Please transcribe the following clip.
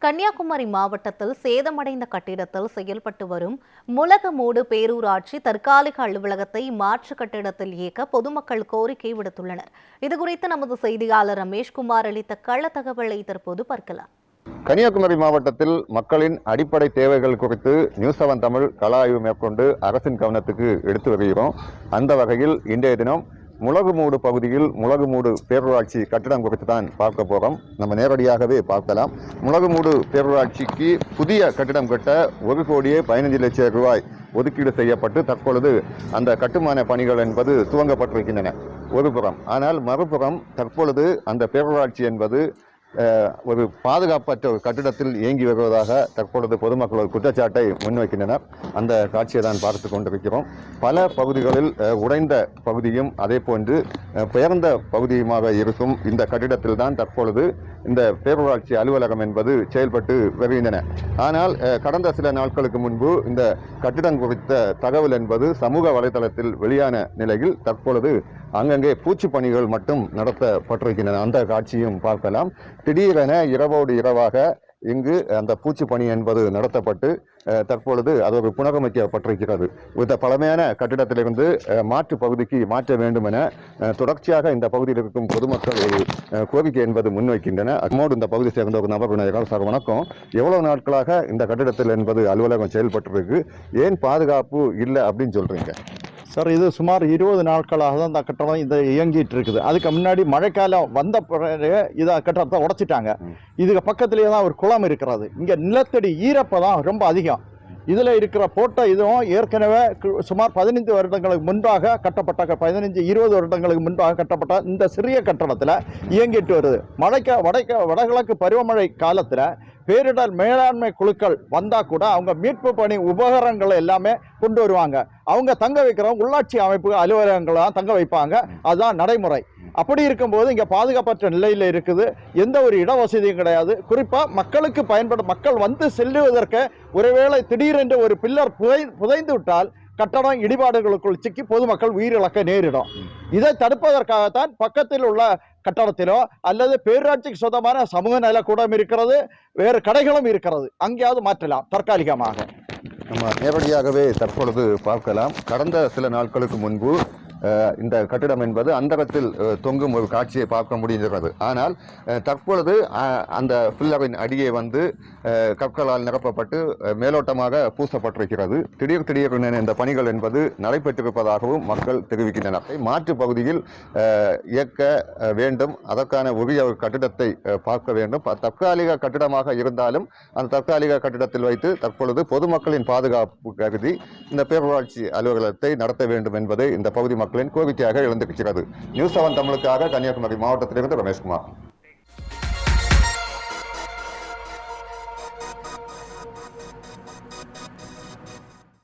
கன்னியாகுமரி மாவட்டத்தில் சேதமடைந்த கட்டிடத்தில் செயல்பட்டு வரும் முலகமூடு பேரூராட்சி தற்காலிக அலுவலகத்தை மாற்று கட்டிடத்தில் இயக்க பொதுமக்கள் கோரிக்கை விடுத்துள்ளனர். இதுகுறித்து நமது செய்தியாளர் ரமேஷ்குமார் அளித்த கள தகவலை தற்போது பார்க்கலாம். கன்னியாகுமரி மாவட்டத்தில் மக்களின் அடிப்படை தேவைகள் குறித்து நியூஸ் 7 தமிழ் கள ஆய்வு மேற்கொண்டு அரசின் கவனத்துக்கு எடுத்து வருகிறோம். அந்த வகையில் இன்றைய தினம் முலகுமூடு பகுதியில் முலகுமூடு பேரூராட்சி கட்டிடம் குறித்து தான் பார்க்க போகிறோம். நம்ம நேரடியாகவே பார்க்கலாம். முலகுமூடு பேரூராட்சிக்கு புதிய கட்டிடம் கட்ட 1,15,00,000 ரூபாய் ஒதுக்கீடு செய்யப்பட்டு தற்பொழுது அந்த கட்டுமான பணிகள் என்பது துவங்கப்பட்டிருக்கின்றன ஒருபுறம். ஆனால் மறுபுறம் தற்பொழுது அந்த பேரூராட்சி என்பது ஒரு பாதுகாப்பற்ற ஒரு கட்டிடத்தில் இயங்கி வருவதாக தற்பொழுது பொதுமக்கள் ஒரு குற்றச்சாட்டை முன்வைக்கின்றனர். அந்த காட்சியை தான் பார்த்து கொண்டிருக்கிறோம். பல பகுதிகளில் உடைந்த பகுதியும் அதே போன்று பெயர்ந்த பகுதியுமாக இருக்கும் இந்த கட்டிடத்தில் தான் தற்பொழுது இந்த பேரூராட்சி அலுவலகம் என்பது செயல்பட்டு வருகின்றன. ஆனால் கடந்த சில நாட்களுக்கு முன்பு இந்த கட்டிடம் குறித்த தகவல் என்பது சமூக வலைதளத்தில் வெளியான நிலையில் தற்பொழுது அங்கங்கே பூச்சி பணிகள் மட்டும் நடத்தப்பட்டிருக்கின்றன. அந்த காட்சியும் பார்க்கலாம். திடீரென இரவோடு இரவாக இங்கு அந்த பூச்சி பணி என்பது நடத்தப்பட்டு தற்பொழுது அது ஒரு புனரமைக்கப்பட்டிருக்கிறது. இந்த பழமையான கட்டிடத்திலிருந்து மாற்று பகுதிக்கு மாற்ற வேண்டும் என தொடர்ச்சியாக இந்த பகுதியில் இருக்கும் பொதுமக்கள் ஒரு கோரிக்கை என்பது முன்வைக்கின்றன. அதோடு இந்த பகுதி சேர்ந்த ஒரு நபர் விநாயகர் சார் வணக்கம். எவ்வளவு நாட்களாக இந்த கட்டிடத்தில் என்பது அலுவலகம் செயல்பட்டிருக்கு, ஏன் பாதுகாப்பு இல்லை அப்படின்னு சொல்றீங்க சார்? இது சுமார் 20 நாட்களாக தான் இந்த கட்டடம் இதை இயங்கிட்டு இருக்குது. அதுக்கு முன்னாடி மழைக்காலம் வந்த பிறகு இதை கட்டடத்தை உடைச்சிட்டாங்க. இதுக்கு பக்கத்துலேயே தான் ஒரு குளம் இருக்கிறது. இங்கே நிலத்தடி ஈரப்பதம் ரொம்ப அதிகம். இதில் இருக்கிற போட்ட இதுவும் ஏற்கனவே சுமார் 15 வருடங்களுக்கு முன்பாக கட்டப்பட்ட 15-20 வருடங்களுக்கு முன்பாக கட்டப்பட்ட இந்த சிறிய கட்டடத்தில் இயங்கிட்டு வருது. வடகிழக்கு பருவமழை காலத்தில் பேரிடர் மேலாண்மை குழுக்கள் வந்தால் கூட அவங்க மீட்பு பணி உபகரணங்களை எல்லாமே கொண்டு வருவாங்க. அவங்க தங்க வைக்கிறவங்க உள்ளாட்சி அமைப்பு அலுவலகங்களை தான் தங்க வைப்பாங்க. அதுதான் நடைமுறை. அப்படி இருக்கும்போது இங்கே பாதுகாப்பற்ற நிலையில் இருக்குது. எந்த ஒரு இடவசதியும் கிடையாது. குறிப்பாக மக்களுக்கு பயன்படும் மக்கள் வந்து செல்லுவதற்கு ஒருவேளை திடீரென்று ஒரு பில்லர் புதைந்து விட்டால் கட்டடம் இடிபாடுகளுக்குள் சிக்கி பொதுமக்கள் உயிரிழக்க நேரிடும். இதை தடுப்பதற்காகத்தான் பக்கத்தில் உள்ள கட்டடத்திலோ அல்லது பேரூராட்சிக்கு சொந்தமான சமூக நலக்கூடம் இருக்கிறது, வேறு கடைகளும் இருக்கிறது, அங்கேயாவது மாற்றலாம் தற்காலிகமாக. நம்ம நேரடியாகவே தற்பொழுது பார்க்கலாம். கடந்த சில நாட்களுக்கு முன்பு இந்த கட்டிடம் என்பது அந்தரத்தில் தொங்கும் ஒரு காட்சியை பார்க்க முடிகிறது. ஆனால் தற்பொழுது அந்த பில்லரின் அடியே வந்து கற்களால் நிரப்பப்பட்டு மேலோட்டமாக பூசப்பட்டிருக்கிறது. திடீரென இந்த பணிகள் என்பது நடைபெற்றிருப்பதாகவும் மக்கள் தெரிவிக்கின்றனர். மாற்று பகுதியில் இயக்க வேண்டும், அதற்கான உரிய ஒரு கட்டிடத்தை பார்க்க வேண்டும். தற்காலிக கட்டிடமாக இருந்தாலும் அந்த தற்காலிக கட்டிடத்தில் வைத்து தற்பொழுது பொதுமக்களின் பாதுகாப்பு கருதி இந்த பேரூராட்சி அலுவலகத்தை நடத்த வேண்டும் என்பதை இந்த பகுதி மக்களின் கோரிக்கையாக எழுந்திருக்கிறது. நியூஸ் 7 தமிழுக்காக கன்னியாகுமரி மாவட்டத்திலிருந்து ரமேஷ்குமார்.